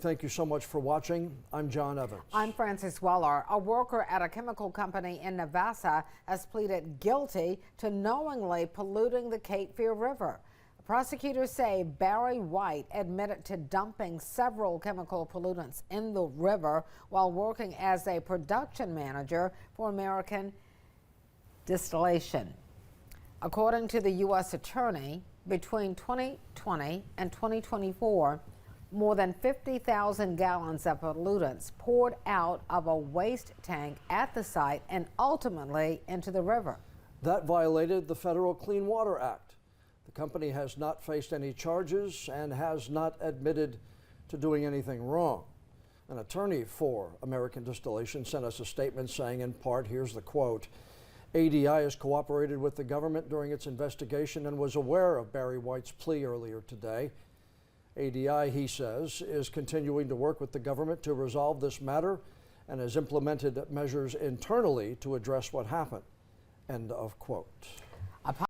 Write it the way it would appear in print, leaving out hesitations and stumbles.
Thank you so much for watching. I'm John Evans. I'm Frances Weller. A worker at a chemical company in Nevada has pleaded guilty to knowingly polluting the Cape Fear River. Prosecutors say Barry White admitted to dumping several chemical pollutants in the river while working as a production manager for American Distillation. According to the U.S. Attorney, between 2020 and 2024, more than 50,000 gallons of pollutants poured out of a waste tank at the site and ultimately into the river. That violated the Federal Clean Water Act. The company has not faced any charges and has not admitted to doing anything wrong. An attorney for American Distillation sent us a statement saying, in part, here's the quote, ADI has cooperated with the government during its investigation and was aware of Barry White's plea earlier today. ADI, he says, is continuing to work with the government to resolve this matter and has implemented measures internally to address what happened. End of quote.